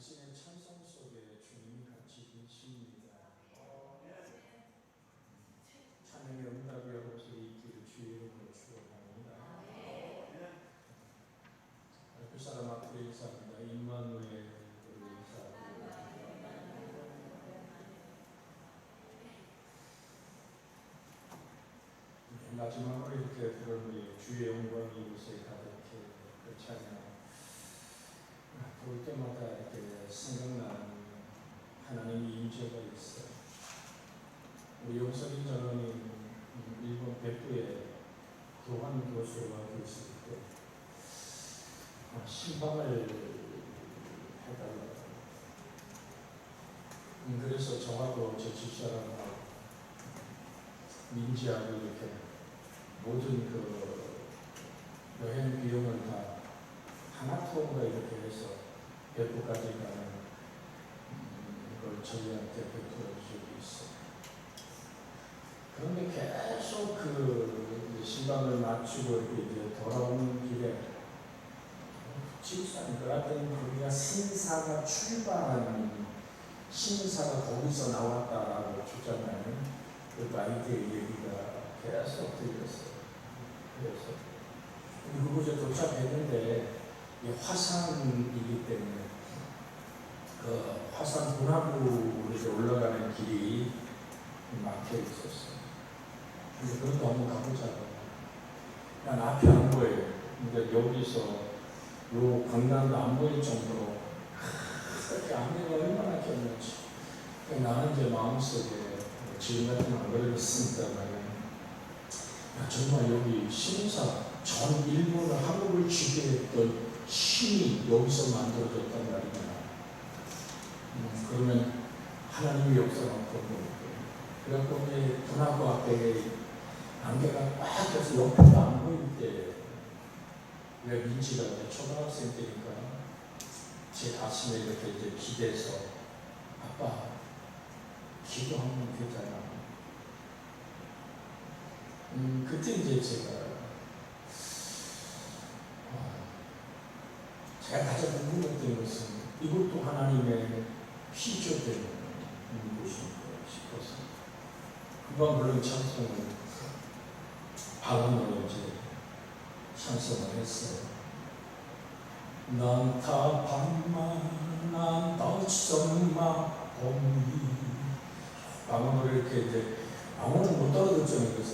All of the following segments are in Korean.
당신의 찬송 속에 주님이 같이 계십니다. 찬양의 응답이 여러분들이 있기를 주의 이름으로 축원합니다. 그 사람 앞으로 인사합니다. 임마누엘으로 인사합니다. 마지막으로 이렇게 부르는 주의 영광이 이곳에 가득해 그 찬양 볼 때마다 이렇게 생각나는 하나님의 임재가 있어요. 우리 용석인 전원이 일본 백부에 교환 교수가 계실 때 신방을 해달라고. 그래서 저하고 제 집사람하고 민지하고 이렇게 모든 그 여행 비용을 다 하나통으로 이렇게 해서 백부까지 가는 걸 저희한테 베풀어 주고 있어요. 그런데 계속 그 신방을 마치고 이렇게 이제 돌아오는 길에 집사님 그랬더니 우리가 신사가 출발하는 신사가 거기서 나왔다라고 주장하는 그 마이드의 얘기가 계속 들렸어요. 그래서 그곳에 도착했는데 화산이기 때문에 그 화산 분화구로 올라가는 길이 막혀 있었어요. 근데 그것도 한번 가보자고. 난 앞이 안 보여요. 근데 여기서 요 광단도 안 보일 정도로 그렇게 안개가 얼마나 꼈는지. 나는 이제 마음속에 지금 같은 안 걸렸습니다만 정말 여기 신사 전 일본을 한국을 지게 했던 신이 여기서 만들어졌단 말이야. 그러면 하나님의 역사가 어떤 거예요? 그래갖고 이제 분화구 앞에 안개가 꽉 껴서 옆에가 안 보일 때 우리가 민지가 초등학생 때니까 제 아침에 이렇게 이제 기대서 아빠 기도하면 되잖아. 그때 이제 제가 가장 궁금했던 것은 이것도 하나님의 피조된 곳인가 싶어서 금방 부른 찬송을 방언으로 이제 찬송을 했어요. 난 답한만 난 덕성마 봄이 방언으로 이렇게 이제 방언을 못 따라듣잖아요. 그래서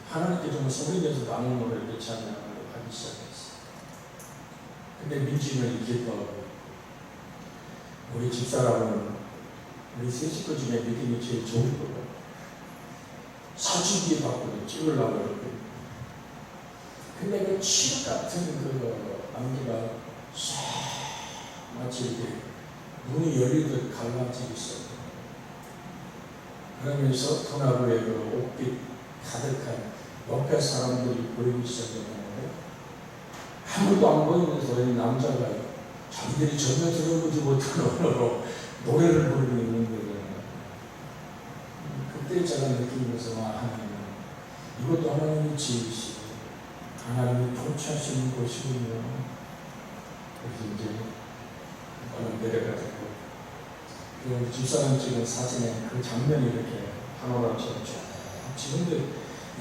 하나님께 정말 소리 내서 방언으로 이렇게 찬양을 하기 시작했어요. 근데 민지는 기뻐하고 우리 집사람은 우리 세 식구 중에 믿음이 제일 좋은 거예요. 사주기에 받고 찍으려고 했거든요. 근데 그 칠 같은 그 안개가 싹 마치 이렇게 문이 열리듯 갈라지기 시작해요. 그러면서 분화구에 그 옷빛 가득한 옆에 사람들이 보이기 시작했는데 아무도 안 보이면서 이 남자가 자기들이 전혀 들어보지 못한 언어로 노래를 부르고 있는 거예요. 그때 제가 느끼면서 하나님 이것도 하나님이 지으시고 하나님이 통치하시는 곳이군요. 그래서 이제 얼른 내려가지고 그 집사람 찍은 사진에 그 장면이 이렇게 파노라마처럼 쭉 지금도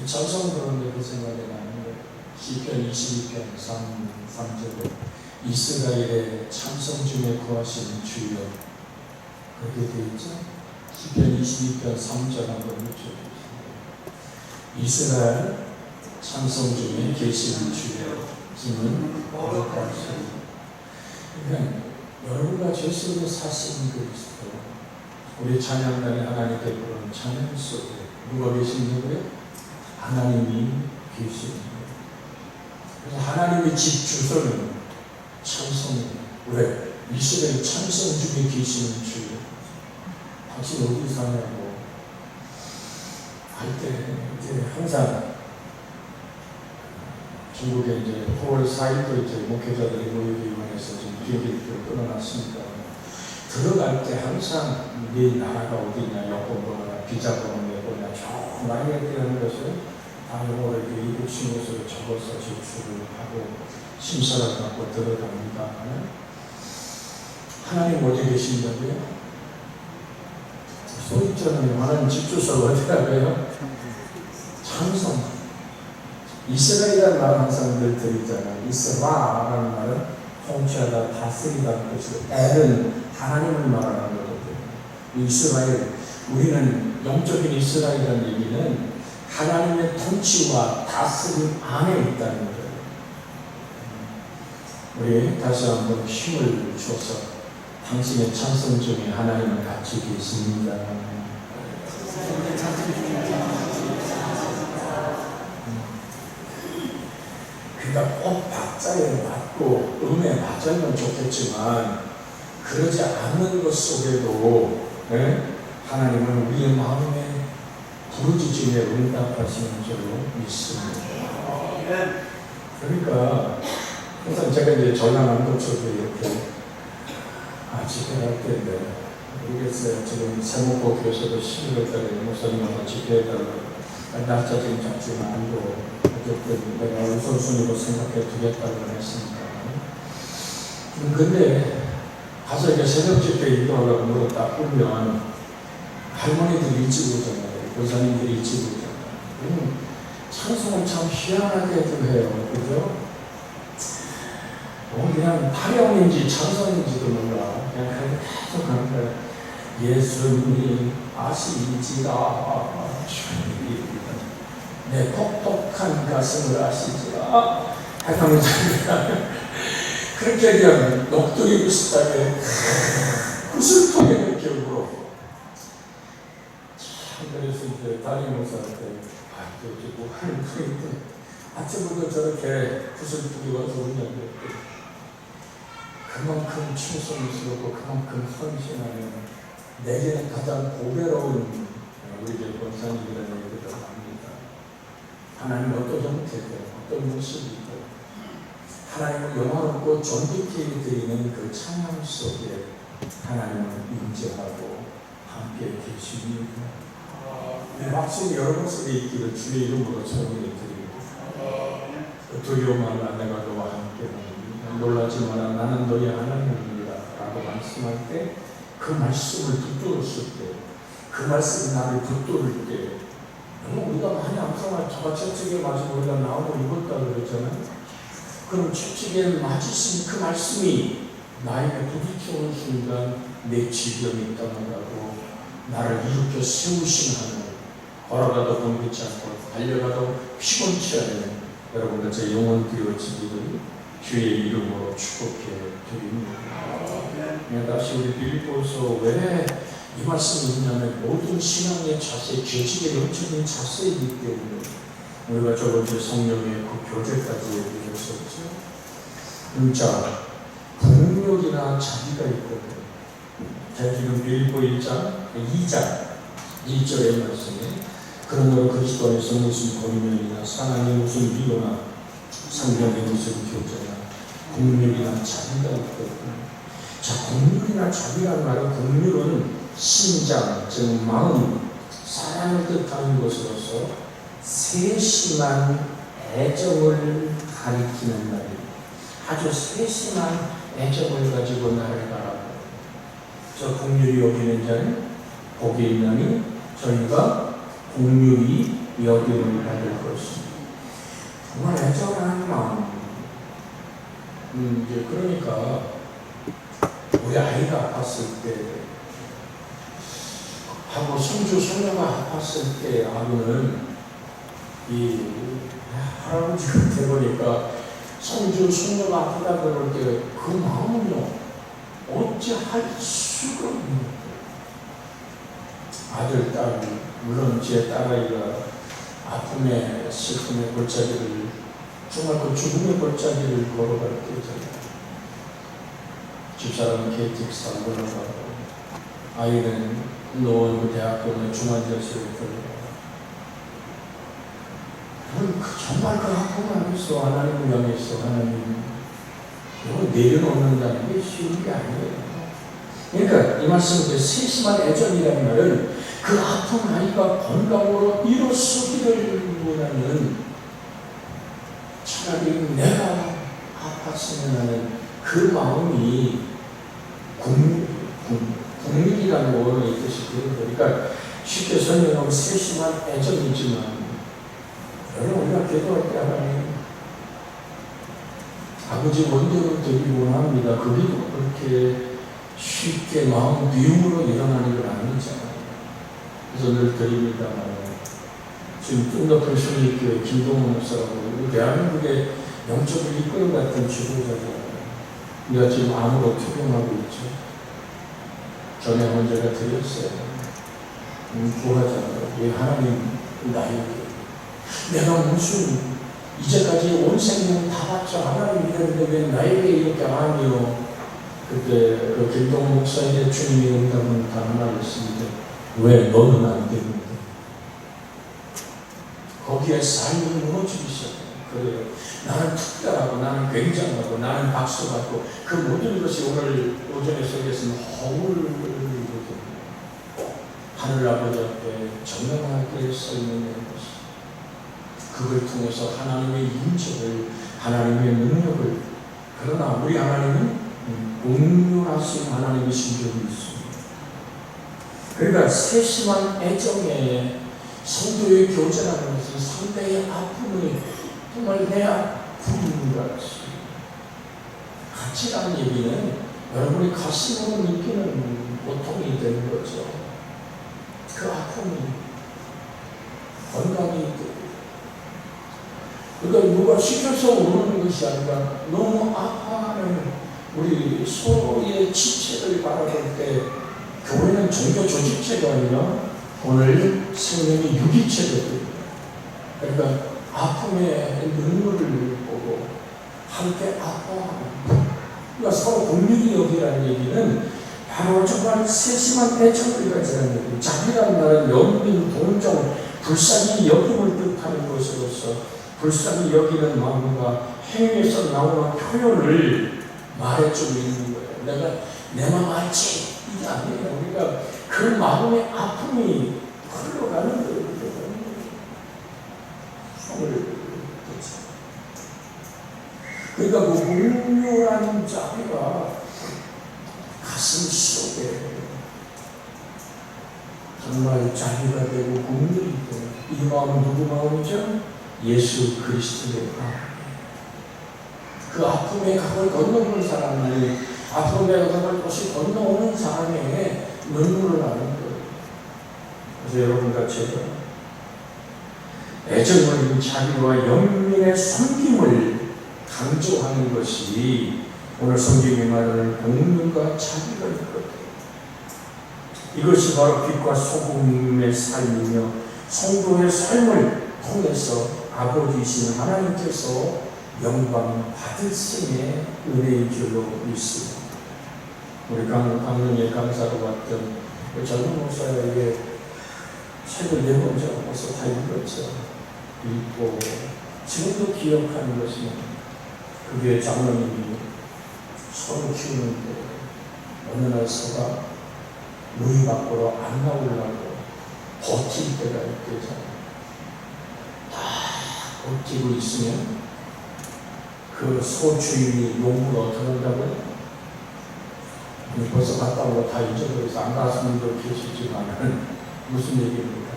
이 찬송 그런데 그 생각이 나는 거예요. 시편 22편 3절에 이스라엘의 찬송 중에 거하시는 주여 그렇게 되어 있죠. 시편 22편 3절 한번 읽어주세요. 이스라엘 찬송 중에 계시는 주여 주는 거룩하시니. 그러니까 여러분과 제 속에 사시는 그리스도 우리 찬양단에 하나님께 부르는 찬양 속에 누가 계신다고요? 하나님이 계시는 거예요. 그래서 하나님의 집 주소는 찬송이에요. 왜? 이스라엘 찬송 중에 계시는 주요. 당신 어디 사냐고 할 때 이제 항상 중국에 이제 9월 4일도 이제 목회자들이 모이기 위해서 지금 비행기를 끊어놨습니다. 들어갈 때 항상 네 나라가 어디냐, 여권번호나 비자번호 몇 번이냐 쭉 많이 얘기하는 것을 다 영어로 이렇게 이국 신고서를 적어서 제출을 하고 심사를 받고 들어갑니다. 하나님 어디 계신다고요? 소 있잖아요. 하나님 집 주소가 어디라고요? 찬송. 이스라엘이라는 말은 항상 늘 들리잖아요. 이스라라는 말은 통치하다, 다스리다는 뜻이고, 엘은 하나님을 말하는 거거든요. 이스라엘, 우리는 영적인 이스라엘이라는 얘기는 하나님의 통치와 다스림 안에 있다는 거예요. 우리 다시 한번 힘을 줘서 당신의 찬송 중에 하나님은 같이 계십니다. 그러니까 꼭 박자에 맞고 음에 맞으면 좋겠지만 그러지 않는 것 속에도 하나님은 우리의 마음에 부르짖음에 응답하시는 줄로 믿습니다. 그러니까 항상 제가 이제 전라남도 쪽에 이렇게 집회할 때인데 모르겠어요. 지금 세목고 교회에서도 11월달에 목사님하고 집회했다고 날짜 지금 잡지는 않고 어쨌든 내가 우선순위로 생각해 두겠다고 했으니까. 근데 가서 이렇게 새벽 집회 인도하려고 물어 딱 보면 할머니들이 일찍 오잖아요. 교사님들이 일찍 오잖아요. 찬송은 참 희한하게도 해요. 그죠? 그냥 타령인지 찬송인지도 몰라. 그냥 계속 하는 거예요. 예수님 아시지라 내 퍽퍽한 가슴을 아시지라 하면서 그렇게 그냥 녹두리 비슷하게 구슬통의 기억으로 참 그래서 이제 담임 목사한테 이제 뭐 하는 중인데 아침부터 저렇게 구슬통이 와서 오냐고 그만큼 충성스럽고 그만큼 헌신하는 내게는 가장 고배로운 우리 권사님이라는 얘기를 합니다. 하나님 어떤 형태고 어떤 모습이고 하나님을 영화롭고 존귀케 드리는 그 찬양 속에 하나님을 인정하고 함께 계십니다. 이 말씀이 여러분 속에 있기를 주의 이름으로 소원을 드립니다. 두려움만 내가 너와 함께하는 놀라지 마라 나는 너의 하나님이라 라고 말씀할 때 그 말씀을 붙들었을 때 그 말씀이 나를 붙들을 때 우리가 많이 암송할 저가 채찍에 맞으면 우리가 나오고 입었다 그러잖아요. 그럼 채찍에 맞으신 그 말씀이 나에게 부딪혀오는 순간 내 지경이 떠나가고 나를 일으켜 세우신 하나님 걸어가도 번개치 않고 달려가도 피곤치 않는 여러분들 제 영혼 되어지기를 주의 이름으로 축복해 드립니다. 다시 우리 빌립보서 왜 이 말씀이 있냐면 모든 신앙의 자세, 교직의 영적인 자세이기 때문에 우리가 저번주 성령의 그 교제까지 얘기했었죠. 자, 국력이나 자비가 있거든요. 제가 지금 빌립보 1장 1절의 말씀에 그러므로 그리스도 안에서 무슨 권면이나 사랑의 무슨 위로나 성경의 무슨 교제나 국률이나 자비가 있거든요. 자, 국률이나 자비라는 말은 국률은 심장, 즉 마음, 사랑을 뜻하는 것으로서 세심한 애정을 가리키는 말입니다. 아주 세심한 애정을 가지고 나를 바라보고 저 국률이 여기는 자는 복이 있나니 저희가 국률이 여김을 받을 것입니다. 정말 애정하는 마음. 이제 그러니까 우리 아이가 아팠을 때 하고 손주 손녀가 아팠을 때 하고는 이 할아버지가 돼보니까 손주 손녀가 아프다 그럴 때 그 마음은요 어찌할 수가 없는 거예요. 아들, 딸, 물론 제 딸아이가 아픔에 슬픔의 골짜기를 정말 그 죽음의 골짜기를 걸어갈 때잖아요. 집사람은 KTX를 올라가고 아이는 노원 대학교의 중환자실에 들어가고 정말 그 아픔 안에서 하나님을 향해서 하나님 내려놓는다는 게 쉬운 게 아니에요. 그러니까 이 말씀은 세심한 애정이라는 말은 그 아픈 아이가 건강으로 일어서기를 원하는 차라리 내가 아팠으면 하는 그 마음이 국률 애정이라는 원어의 뜻이 그런 거니까 쉽게 설명하면 세심한 애정이지만 여러분 우리가 기도할 때 하나님 아버지 원대로 되기 원합니다. 그게 그렇게 쉽게 마음 비움으로 일어나는 건 아니잖아요. 그래서 늘 드립니다만 지금 뜻높은 순리교회 김동원 목사라고 대한민국의 영적을 이끌어 갔던 지도자잖아요. 우리가 지금 암으로 투병하고 있죠. 전에 먼저가 드렸어요. 구하잖아요. 왜 하나님 나에게 내가 무슨 이제까지 온 생명 다 바쳐 하나님 이랬는데 왜 나에게 이렇게 하며 그때 그 김동원 목사에게 주님이 응답은 단 하나 있습니다. 왜 너는 안 되는데? 거기에 삶이 무너지기 시작해요. 그래요. 나는 특별하고 나는 굉장하고 나는 박수받고 그 모든 것이 오늘 오전에 속에서는 허물이거든요. 하늘 아버지 앞에 정명하게 서 있는 것이 그걸 통해서 하나님의 인격을 하나님의 능력을 그러나 우리 하나님은 온유하신 하나님이신 적이 있습니다. 그러니까 세심한 애정에 성도의 교제라는 것은 상대의 아픔이 정말 내 아픔인 것 같이 가는 얘기는 여러분이 가슴으로 느끼는 고통이 되는 거죠. 그 아픔이 건강이 되고 그러니까 누가 시켜서 오르는 것이 아니라 너무 아파하는 우리 서로의 지체를 바라볼 때 교회는 종교 조직체가 아니라 오늘 생명이 유기체거든요. 그러니까 아픔의 눈물을 보고 함께 아파하는 그러니까 서로 긍휼히 여기라는 얘기는 바로 정말 세심한 애정을 가지라는 얘기. 자비라는 말은 연민, 동정, 불쌍히 여김을 뜻하는 것으로서 불쌍히 여기는 마음과 행위에서 나오는 표현을 말해주고 있는 거예요. 내가 내 마음 알지? 이게 아니에요. 우리가 그 마음의 아픔이 흘러가는 거예요. 그러니까 그 온유한 자비가 가슴 속에 정말 자비가 되고 긍휼이 되고 이 마음은 누구 마음이죠? 예수 그리스도의 마음. 그 아픔의 강을 건너오는 사람이 아픔의 강을 다시 건너오는 사람의 눈물을 하는 거예요. 그래서 여러분과 제가 애정을 자비와 영민의 섬김을 강조하는 것이 오늘 성경에 말하는 공륜과 자비가 있거든요. 이것이 바로 빛과 소금의 삶이며 성도의 삶을 통해서 아버지이신 하나님께서 영광 받으심의 은혜인 줄로 믿습니다. 우리 강릉에 강사로 왔던 젊은 목사에게 책을 내본 적 없어서 다 읽었죠. 읽고 지금도 기억하는 것은 그게 장로님이 소를 키우는데 어느 날 소가 무리 밖으로 안 나오려고 버틸 때가 있대잖아요. 다 버티고 있으면 그 소 주인이 농부가 어떻게 한다고요? 벌써 갔다 오고 다 잊어버려서 안 가시는 분도 계시지만 무슨 얘기입니까?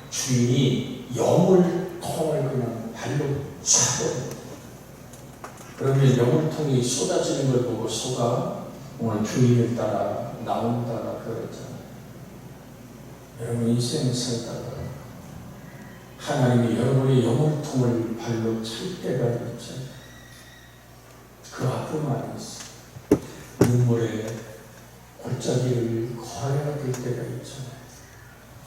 주인이 여물통을 그냥 발로 차버려요. 그러면 여물통이 쏟아지는 걸 보고 소가 오늘 주인을 따라 나온다라 그랬잖아요. 여러분 인생을 살다가 하나님이 여러분의 여물통을 발로 찰 때가 있죠. 그 아픔 안에서 눈물에 골짜기를 걸어야 될 때가 있잖아요.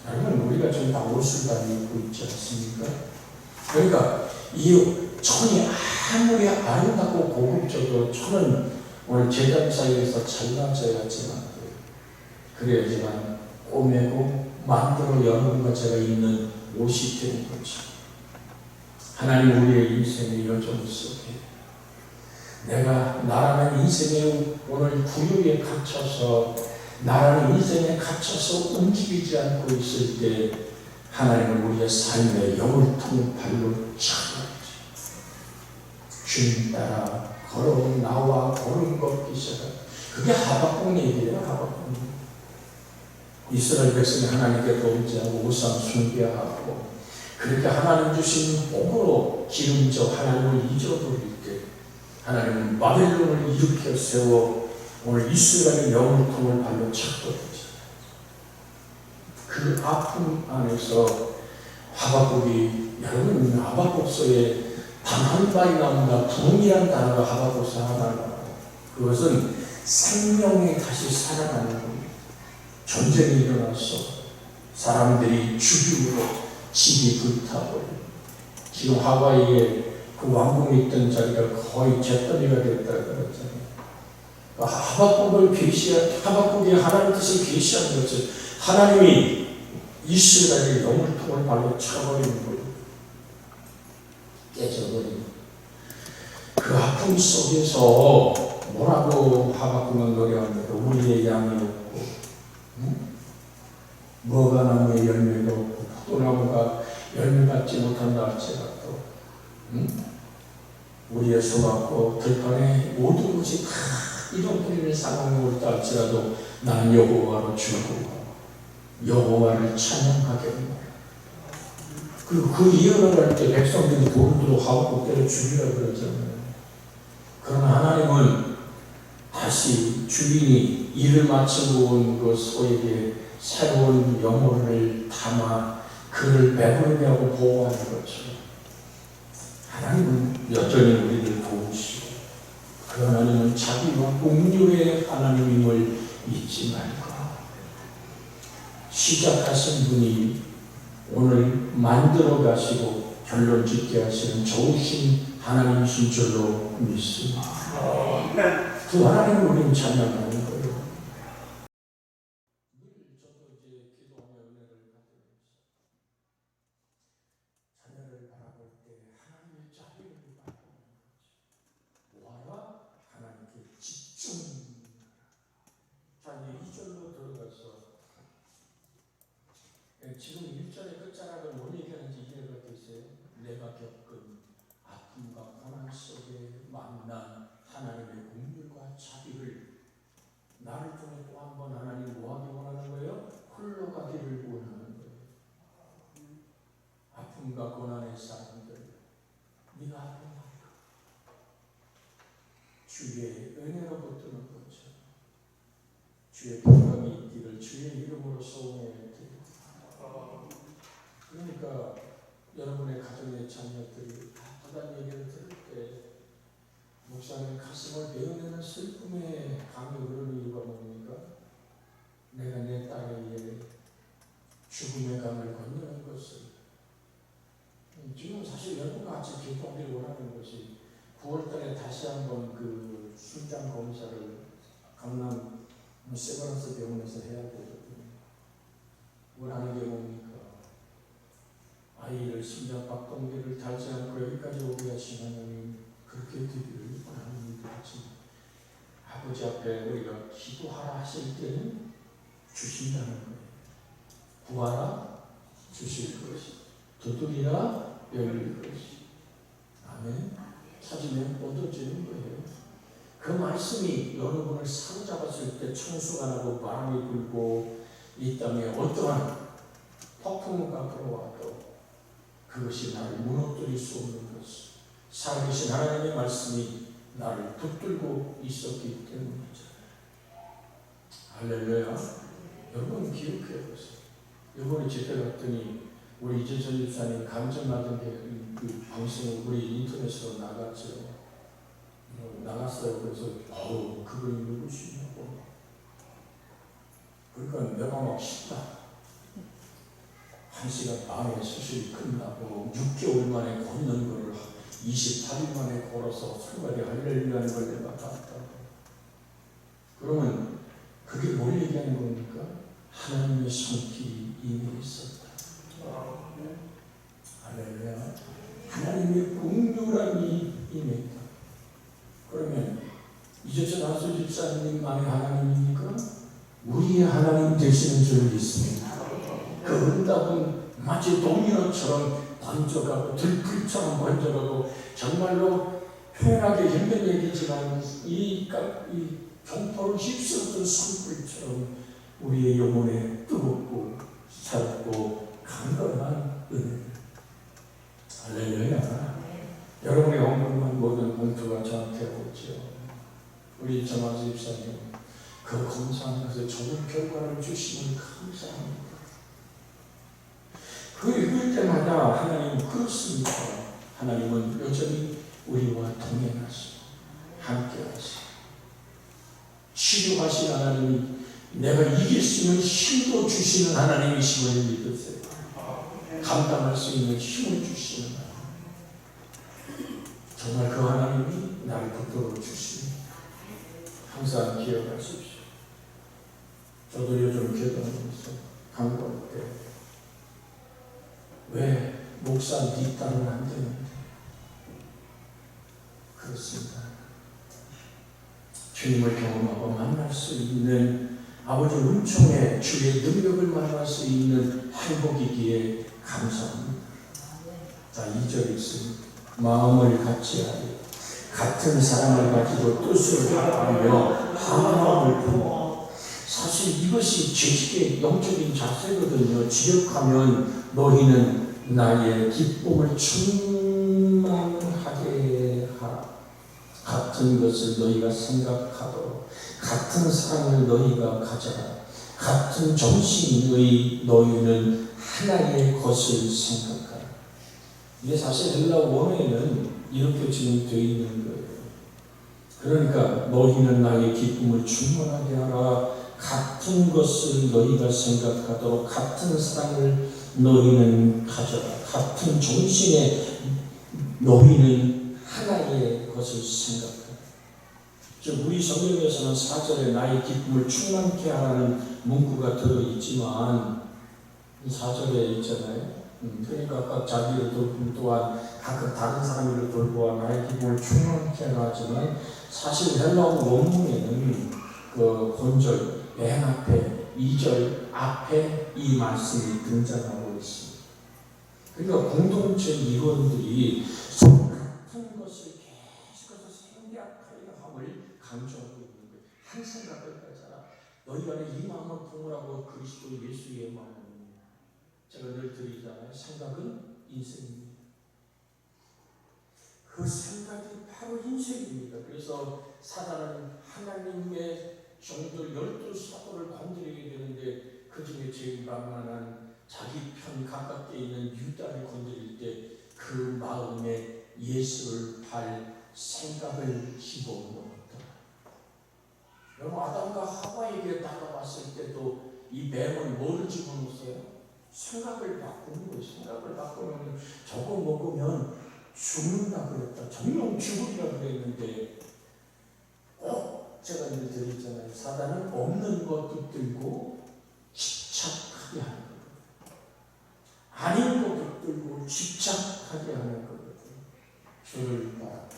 여러분 우리가 지금 다 옷을 다 입고 있지 않습니까? 그러니까 이 천이 아무리 아름답고 고급져도 천은 오늘 제단 사이에서 잘라져야지만 그래야지만 꼬매고 만들어 여러분과 제가 입는 옷이 되는 거죠. 하나님 우리의 인생의 여정 속에 내가 나라는 인생의 오늘 구유에 갇혀서 나라는 인생에 갇혀서 움직이지 않고 있을 때 하나님은 우리의 삶의 여물통 발로 차야지. 주님 따라 걸어 나와 걸음 걷기 시작합니다. 그게 하박국 얘기예요. 하박국. 이스라엘 백성이 하나님께 의지하고 우상 숭배하고 그렇게 하나님 주신 복으로 기름져 하나님을 잊어버릴 때 하나님은 바벨론을 일으켜 세워 오늘 이스라엘의 영통을 발로 찼거든요. 그 아픔 안에서 하박국이, 여러분 하박국서에 단 한 발이 나온다. 동일한 단어가 하박국서 하나가, 그것은 생명이 다시 살아나는 겁니다. 전쟁이 일어나서 사람들이 죽임으로 집이 불타버리고, 지금 하와이에 그 왕궁에 있던 자리가 거의 잿더미가 됐다 그랬잖아요. 하박국이 하나님 뜻을 계시한 것을 하나님이 이스라엘의 영통을 발로 차버리는 거예요. 깨져버리는. 그 아픔 속에서 뭐라고 하박국은 노래합니다. 우리의 양이 없고, 머가나무의 열매가 없고, 포도나무가 열매 받지 못한다 할지라도, 우리의 소같고 들판에 모든 것이 다 잃어버리는 상황이 올다 할지라도 나는 여호와로 즐거워 여호와를 찬양하겠노라. 그리고 그 예언을 할 때 백성들이 도루도루 하박국을 죽이라 그러잖아요. 그러나 하나님은 다시 주인이 일을 마치고 온 그 소에게 새로운 영혼을 담아 그를 배부르게 하고 보호하는 것처럼 하나님은 여전히 우리를 도우시고, 그 하나님은 자비와 공유의 하나님임을 잊지 말고 시작하신 분이 오늘 만들어 가시고 결론 짓게 하시는 좋으신 하나님이신 줄로 믿습니다. 그 하나님을 우리는 찬양하는 거예요. 저도 이제 기도하며 은혜를 받으면서 자녀를 바라볼 때 하나님의 자비를 바라보는 거지. 뭐하라? 하나님께 집중. 자, 이제 2절로 들어가서 지금 1절의 끝자락을 뭘 얘기하는지 이해가 되세요? 내가 겪은 아픔과 고난 속에 만난 하나님의 긍휼과 자비를 나를 통해 또 한 번 하나님 뭐하기 원하는 거예요? 흘러가기를 원하는 거예요. 아픔과 고난의 사람들, 네가 아픈가? 주의 은혜로부터는 거죠. 주의 평강이 있기를 주의 이름으로 소원해. 그러니까 여러분의 가정의 자녀들이 아프다는 얘기를 들을 때 목사님 가슴을 베어내는 슬픔의 강이 흐르는 이유가 뭡니까? 내가 내 딸에게 죽음의 강을 건너는 것을, 지금 사실 여러분과 같이 기도하기를 원하는 것이 9월달에 다시 한번 그 순장 검사를 강남 세브란스 병원에서 해야 되거든요. 원하는 게 뭡니까? 아이를 심장박동기를 달지 않고 여기까지 오게 하신 하나님, 그렇게 되기를 원하는 일이지만 아버지 앞에 우리가 기도하라 하실 때는 주신다는 거예요. 구하라 주실 것이, 두드리라 열릴 것이. 아멘. 찾으면 얻어지는 거예요. 그 말씀이 여러분을 사로잡았을 때 청수가 나고 바람이 불고 이 땅에 어떠한 폭풍우가 불어와도 그것이 나를 무너뜨릴 수 없는 것, 살아계신 하나님의 말씀이 나를 붙들고 있었기 때문이죠. 할렐루야. 여러분 기억해 보세요. 이번에 집회 갔더니 우리 이재선 집사님 감정받은 그 방송 우리 인터넷으로 나갔죠. 나갔어요. 그래서 그분이 누구시냐고. 그러니까 내가 막 싶다. 1시간 반에 수술이 끝나고 6개월 만에 걷는 거를 28일 만에 걸어서 설날에 할렐루야는 걸 내가 봤다. 그러면 그게 뭘 얘기하는 겁니까? 하나님의 손길이 이미 있었다. 할렐루야. 하나님의 긍휼함이 임했다. 그러면 이제서 나수 집사님만의 하나님입니까? 우리의 하나님 되시는 줄 믿습니다. 그 응답은 마치 도미노처럼 번져가고 들풀처럼 번져가고, 정말로 표현하기 힘든 얘기지만 이 경포를 휩쓸었던 산불처럼 우리의 영혼에 뜨겁고 살고 강건한 은혜. 할렐루야. 여러분의 언급만 모든 봉투가 저한테 오죠. 우리 정화수 집사님, 그 검사하면서 좋은 결과를 주시면 감사합니다. 그 읽을 때마다 하나님 그렇습니다. 하나님은 여전히 우리와 동행하시고 함께하시고 치료하신 하나님이 내가 이길 수 있는 힘도 주시는 하나님이심을 믿으세요. 감당할 수 있는 힘을 주시는 하나님. 정말 그 하나님이 나를 붙들어 주십니다. 항상 기억하십시오. 저도 요즘 기도하면서 간구할 때 왜 목사 네 딸은 안 되는데? 그렇습니다. 주님을 경험하고 만날 수 있는 아버지 은총의 주의 능력을 만날 수 있는 행복이기에 감사합니다. 자, 2절 있습니다. 마음을 같이 하여 같은 사랑을 가지고 뜻을 합하며 화합을 품어. 사실 이것이 죄직의 영적인 자세거든요. 지력하면 너희는 나의 기쁨을 충만하게 하라. 같은 것을 너희가 생각하도록 같은 사랑을 너희가 가져라. 같은 정신의 너희는 하나의 것을 생각하라. 이게 사실 헬라 원어에는 이렇게 지금 되어 있는 거예요. 그러니까 너희는 나의 기쁨을 충만하게 하라. 같은 것을 너희가 생각하도록 같은 사랑을 너희는 가져라. 같은 정신에 너희는 하나의 것을 생각하라. 즉 우리 성경에서는 4절에 나의 기쁨을 충만케 하라는 문구가 들어있지만 4절에 있잖아요. 그러니까 각 자기를 돌봄 또한 각각 다른 사람을 돌보아 나의 기쁨을 충만케 하지만 사실 헬라어 원문에는 그 본절 맨 앞에 2절 앞에 이 말씀이 등장하고 있습니다. 그러니까 공동체 이론들이 같은 것을 계속해서 생각하여 함을 강조하고 있는 거예요. 한 생각을 가져라. 너희 안에 이 마음을 품으라고 그리스도 예수의 마음입니다. 제가 늘 드리잖아요. 생각은 인생입니다. 그 생각이 바로 인생입니다. 그래서 사단은 하나님의 종들 12사도를 건드리게 되는데 그 중에 제일 만만한 자기 편 가깝게 있는 유다를 건드릴 때 그 마음에 예수를 팔 생각을 집어넣었다. 여러분 아담과 하와에게 다가왔을 때도 이 뱀은 뭐를 집어넣었어요? 생각을 바꾸는 거예요. 생각을 바꾸면 저거 먹으면 죽는다 그랬다. 정령 죽으리라 그랬는데 꼭 제가 이제 드렸잖아요. 사단은 없는 것도 들고 집착하게 하는 거예요. 아닌 것도 들고 집착하게 하는 거거든요. 주를 바라고.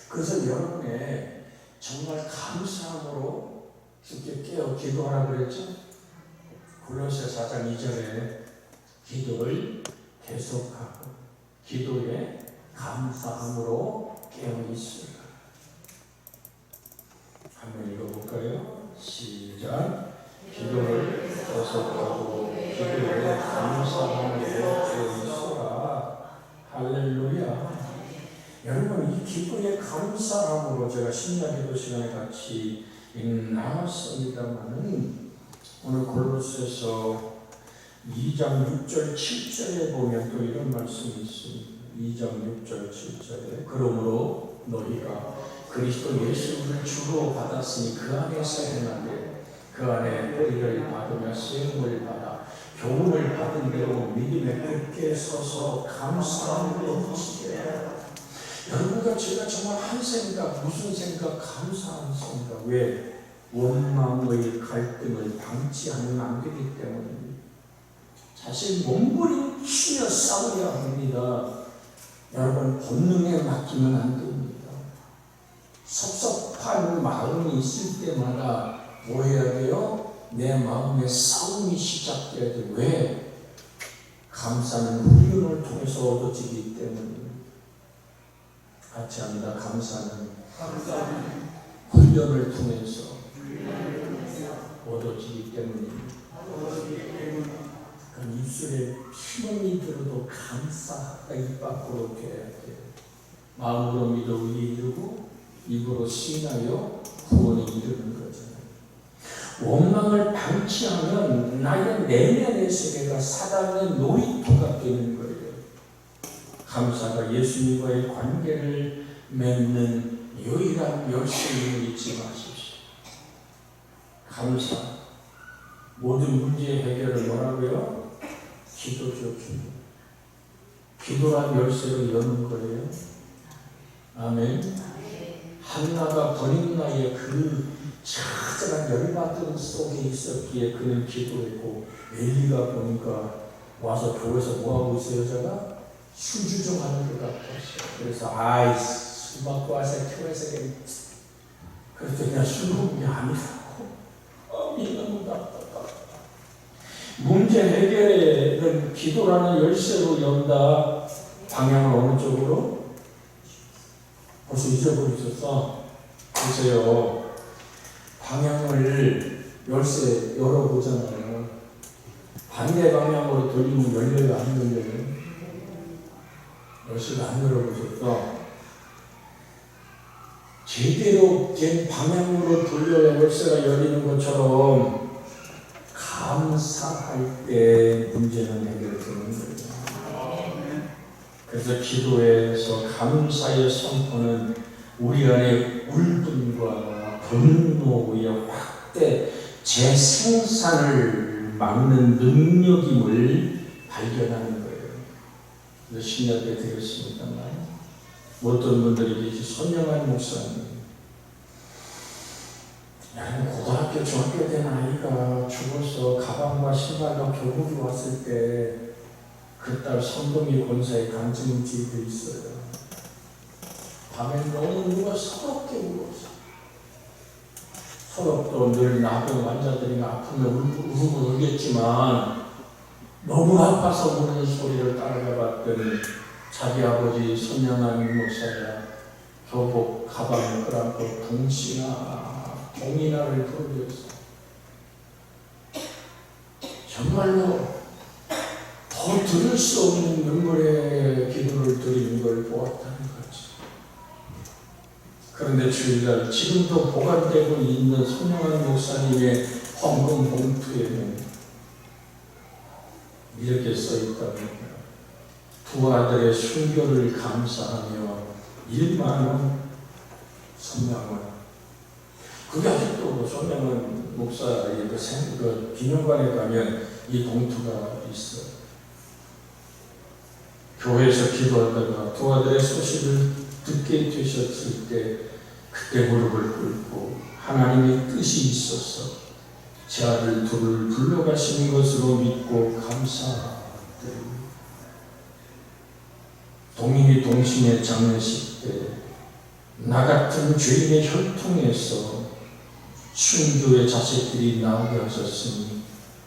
그래서 여러분의 정말 감사함으로 주께 깨어 기도하라 그랬죠. 골로새 4장 2절에 기도를 계속하고 기도에 감사함으로 깨어 있으라. 한번 읽어볼까요? 시작. 기도를 계속하고 기도에 감사함으로 깨어 있으라. 할렐루야. 여러분 이 기도에 감사함으로 제가 심야기도 시간에 같이 나왔습니다만은 오늘 골로새서 2장 6절 7절에 보면 또 이런 말씀이 있습니다. 2장 6절 7절에 그러므로 너희가 그리스도 예수를 주로 받았으니 그 안에서 행하되 그 안에 뿌리를 받으며 시험을 받아 교훈을 받은 대로 믿음에 굳게 서서 감사함으로 넘치게 하라. 여러분과 제가 정말 한 생각, 무슨 생각? 감사한 생각. 왜? 원망의 갈등을 방치하면 안 되기 때문입니다. 사실 몸부림치며 싸워야 합니다. 여러분 본능에 맡기면 안 됩니다. 섭섭한 마음이 있을 때마다 뭐 해야 돼요? 내 마음에 싸움이 시작돼야 돼요. 왜? 감사는 훈련을 통해서 얻어지기 때문입니다. 같이 합니다. 감사는 훈련을 통해서 얻어지기 무엇이기 때문입니까? 그럼 입술에 피멍이 들어도 감사하다 입 밖으로 돼야 돼. 마음으로 믿어 의에 이르고 입으로 시인하여 구원에 이르는 거잖아요. 원망을 방치하면 나의 내면의 세계가 사단의 놀이터가 되는 거예요. 감사가 예수님과의 관계를 맺는 유일한 열쇠임을 잊지 마십시오. 감사. 모든 문제의 해결을 뭐라고요? 기도죠, 기도. 기도란 열쇠로 여는 거예요. 아멘. 한나가 버린 나의 그 처절한 열받음 속에 있었기에 그는 기도했고, 엘리가 보니까 와서 교회에서 뭐하고 있어요, 여자가? 술주정하는 것 같았어요. 그래서 술 먹고 와서 교회에서 그랬더니 그냥 술 먹은 게 아니라고. 너무 답답하다. 문제 해결에는 기도라는 열쇠로 연다. 방향을 어느 쪽으로? 벌써 잊어버리셨어? 보세요. 방향을 열쇠 열어보잖아요. 반대 방향으로 돌리면 열려요, 안 열려요? 열쇠가 안 열어보셨어? 제대로 된 방향으로 돌려야 열쇠가 열리는 것처럼 감사할 때 문제는 해결되는 거예요. 그래서 기도에서 감사의 선포는 우리 안에 울분과 분노의 확대, 재생산을 막는 능력임을 발견하는 거예요. 그래서 10년 때 되었습니다만 어떤 분들이 계시 선영한 목사님, 고등학교 중학교 된 아이가 죽어서 가방과 신발과 교복이 왔을 때 그 딸 성동이 권사에 간증집에 있어요. 밤에 너무 누가 서럽게 울었어. 서럽도 늘 나병 환자들이 아프면 울고 울겠지만 너무 아파서 우는 소리를 따라가봤더니 자기 아버지 선영한 목사가 교복 가방을 끌어안고 동이나를 부르면서 정말로 더 들을 수 없는 눈물의 기도를 드리는 걸 보았다는 거지. 그런데 주일날 지금도 보관되고 있는 선영한 목사님의 헌금 봉투에는 이렇게 써있답니다. 두 아들의 순교를 감사하며 1만원 선명원. 그게 아직도 선명원 목사의 그 기념관에 가면 이 봉투가 있어요. 교회에서 기도하다가 두 아들의 소식을 듣게 되셨을 때 그때 무릎을 꿇고 하나님의 뜻이 있어서 제 아들 둘을 불러가시는 것으로 믿고 감사드립니다. 동인이 동심의 장례식 때 나 같은 죄인의 혈통에서 순교의 자식들이 나오게 하셨으니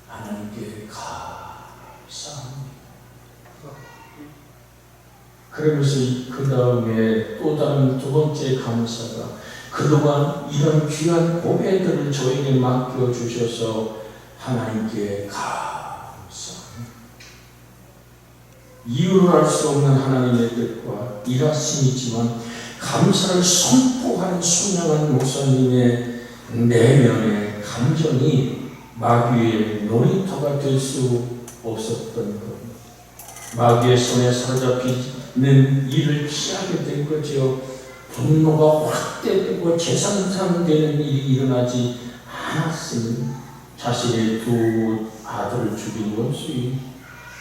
하나님께 감사합니다. 그러면서 그 다음에 또 다른 두 번째 감사가 그동안 이런 귀한 고배들을 저에게 맡겨주셔서 하나님께 감사합니다. 이유를 알 수 없는 하나님의 뜻과 일하심이지만 감사를 선포하는 순양한 목사님의 내면의 감정이 마귀의 놀이터가 될 수 없었던 겁니다. 마귀의 손에 사로잡히는 일을 피하게 된 거죠. 분노가 확대되고 재산산되는 일이 일어나지 않았으니 자신의 두 아들을 죽인 원수인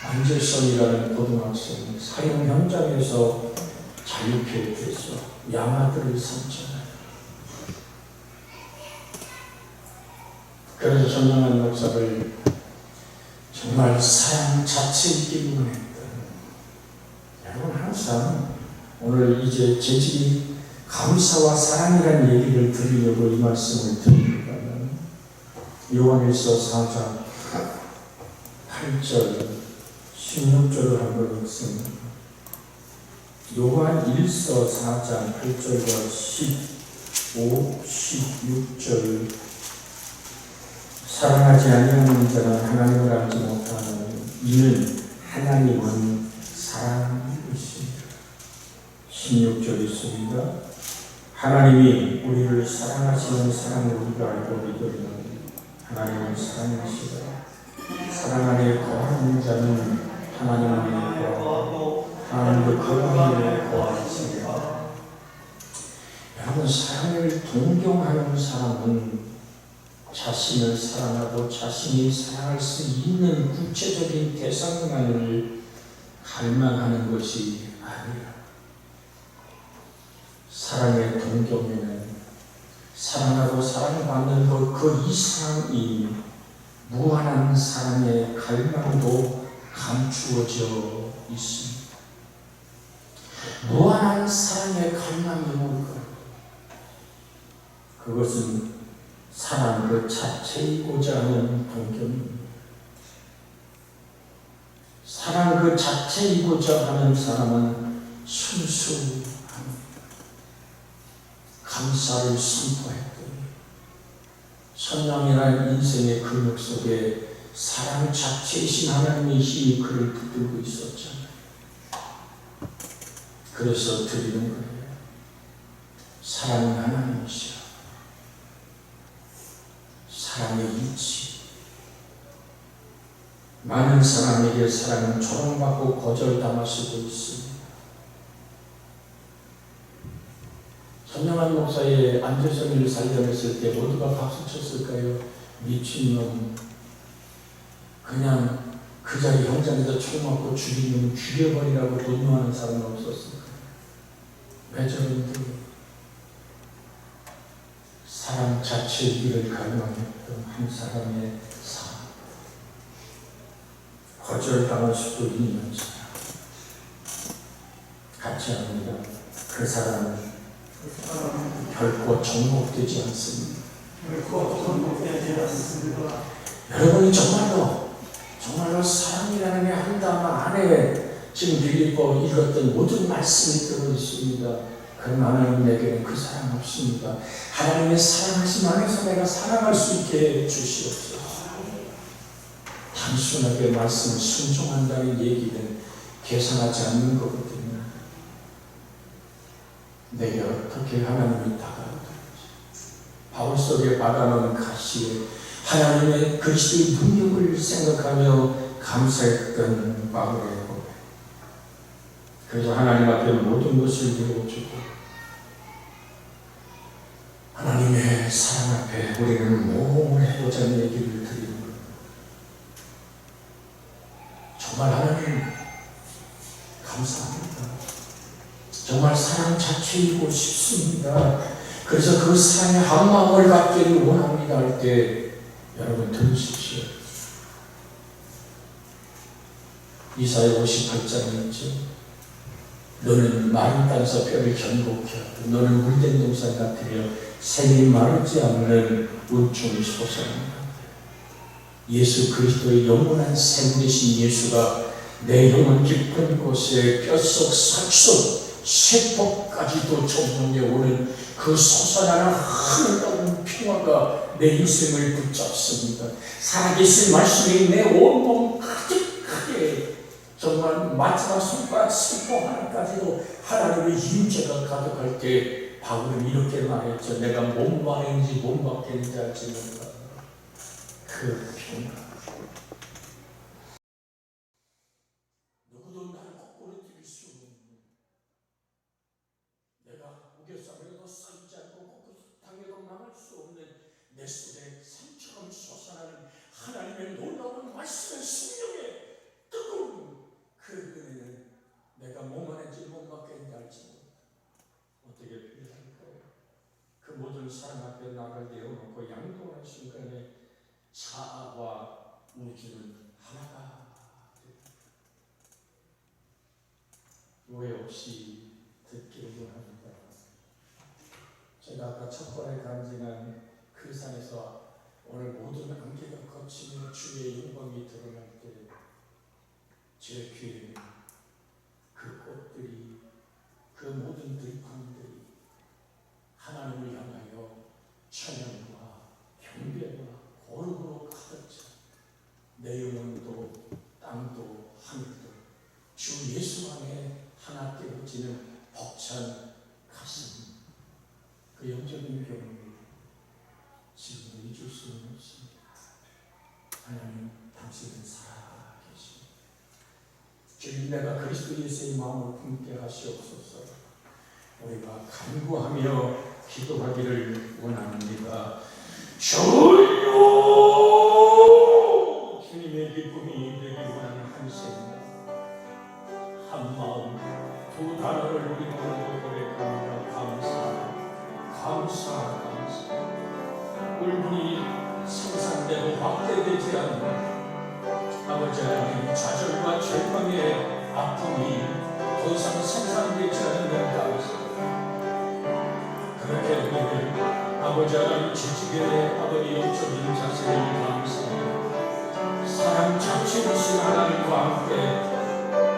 안재성이라는 고등학생이 사형 현장에서 자유케 돼서 양아들을 삼잖아요. 그래서 선영한 목사를 정말 사양 자체이기 원했던, 여러분 항상 오늘 이제 재직이 감사와 사랑이라는 얘기를 드리려고 이 말씀을 드립니다. 요한일서 4장 8절 16절을 한번 읽습니다. 요한일서 4장 8절과 15, 16절 사랑하지 아니하는 자는 하나님을 알지 못하는 이는 하나님은 사랑이십니다. 16절 있습니다. 하나님이 우리를 사랑하시는 사랑을 우리가 알고 믿으면 하나님은 사랑이시다. 사랑 안에 거하는 자는 하나님 안에 거하고 하나님도 그 안에 거하시리라. 여러분, 사랑을 동경하는 사람은 자신을 사랑하고 자신이 사랑할 수 있는 구체적인 대상만을 갈망하는 것이 아니라, 사랑의 동경에는 사랑하고 사랑받는 것 그 이상이 무한한 사랑의 갈망도 감추어져 있습니다. 무한한 사랑의 갈망이 뭘까요? 그것은 사랑 그 자체이고자 하는 동경입니다. 사랑 그 자체이고자 하는 사람은 순수한 감사를 선포했더니 선량이라는 인생의 근육 속에 사랑 자체이신 하나님의 힘이 그를 붙들고 있었잖아요. 그래서 드리는 거예요. 사랑은 하나님이시여. 사랑의 이치. 많은 사람에게 사랑은 조롱받고 거절당할 수도 있습니다. 선량한 목사의 안재성이를 살려냈을 때 모두가 박수 쳤을까요? 미친놈. 그냥 그 자리 현장에서 총 맞고 죽이면 죽여버리라고 분노하는 사람은 없었을까요? 왜 저런데 사랑 자체의 길을 갈망했던 한 사람의 삶. 거절당할 수도 있는 사람. 같이 합니다. 그 사람은 결코 정복되지 않습니다. 여러분이 정말로 사랑이라는 게 한 단어 안에 지금 빌립보 읽었던 모든 말씀이 들어있습니다. 그러나 하나님에게는 그 사랑 없습니다. 하나님의 사랑하심 안에서 내가 사랑할 수 있게 주시옵소서. 단순하게 말씀을 순종한다는 얘기는 계산하지 않는 거거든요. 내게 어떻게 하나님이 다가오든지 바울 속에 받아놓은 가시에 하나님의 그리스도의 능력을 생각하며 감사했던 바울의 고백. 그래서 하나님 앞에 모든 것을 내어주고 하나님의 사랑 앞에 우리는 뭘 해보자는 얘기를 드리는 거예요. 정말 하나님 감사합니다. 정말 사랑 자체이고 싶습니다. 그래서 그 사랑의 한 마음을 갖기를 원합니다 할 때 여러분 들으십시오. 이사야 58장에 있죠. 너는 마른 땅에서 뼈를 견고케 하고 너는 물된 동산 같으며 샘이 마르지 않는 은총이 솟아납니다. 예수 그리스도의 영원한 샘 되신 예수가 내 영혼 깊은 곳에 뼛속 살속 세포까지도 적용해 오는 그 솟아나는 한가운 평화가 내 인생을 붙잡습니다. 살아계신 말씀이 내 온몸 가득하게 정말 마지막 손가락 세포 하나까지도 하나님의 임재가 가득할 때 바울은 이렇게 말했죠. 내가 몸 안인지 몸 밖인지 알지 못한다. 그 평화. 누구도 나를 거꾸로 들일 수 없는 내가 우겨싸매도 쌓이지 않고 거꾸로 당해도 망할 수 없는 내 속에 산처럼 솟아나는 하나님의 놀라운 말씀의 성령의 뜨거운 그 은혜는 내가 몸 안인지 몸 밖인지 알지 못한다. 어떻게 표현할까요? 그 모든 사랑 앞에 나를 내어놓고 양도하는 순간에 자아와 우주는 하나가 됩니다. 오해 없이 듣기를 원합니다. 제가 아까 첫 번에 간증한 그 산에서 오늘 모든 안개가 걷히며 주의 영광이 드러날 때 제 귀에는 그 꽃들이 그 모든 들판들이 하나님을 향하여 찬양과 경배와 거룩으로 내 영혼도 땅도 하늘도 주 예수 안에 하나 깨어지는 벅찬 가슴, 그 영적인 경험이 지금 잊을 수는 없습니다. 하나님, 당신은 살아계십니다. 주님, 내가 그리스도 예수의 마음을 품게 하시옵소서. 우리가 간구하며 기도하기를 원합니다. 주여, 주님의 기쁨이 되기 원하는 한심입니다. 한 마음 두 단어를 우리 오늘도 고백합니다. 감사. 울분이 생산되고 확대되지 않는 아버지 하나님, 좌절과 절망의 아픔이 더 이상 생산되지 않는 감사. 그렇게 우리를 아버지 하나님 지지계의 아버지 영적인 자세를 감사합니다. 사랑 참치우신 하나님과 함께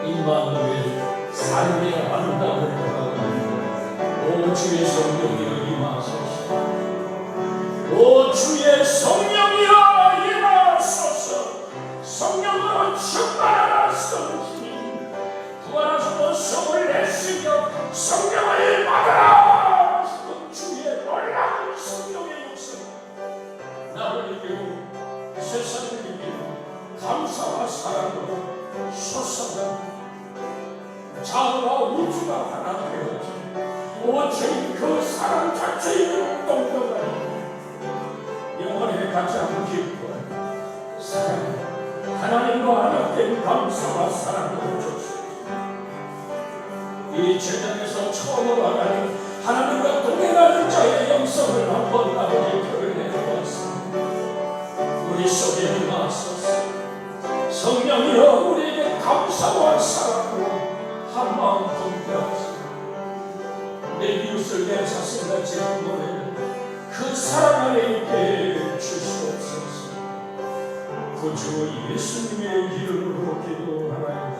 임마누엘 삶의 아름다움을 더하고 오 주의 성령이여 임하소서. 오 주의 성령이여 임하소서. 성령으로 충만하소서. 구하소서. 성을 내쉬며 성령을 받아라. 주의 놀라운 성령의 역사 나를 이기고 세상을 이기고 감사와 사랑으로 솟아난 자아와 우주가 하나 되었지. 오 주님, 그 사랑 자체의 동료가 영원의 가장 기뻐한 사랑, 하나님과 하나 된 감사와 사랑으로 줬습니다. 이 재단에서 처음으로 하나님과 동행하는 자의 영성을 한번 아버지 드러내보았습니다. 우리 속에 임하소서. 성령이여 우리에게 감사와 사랑으로 한마음 동행하소서. 내 이웃을 내 자신같이 보내는 그 사랑 안에 있게 주시옵소서. 구주 예수님의 이름으로 기도하나이다.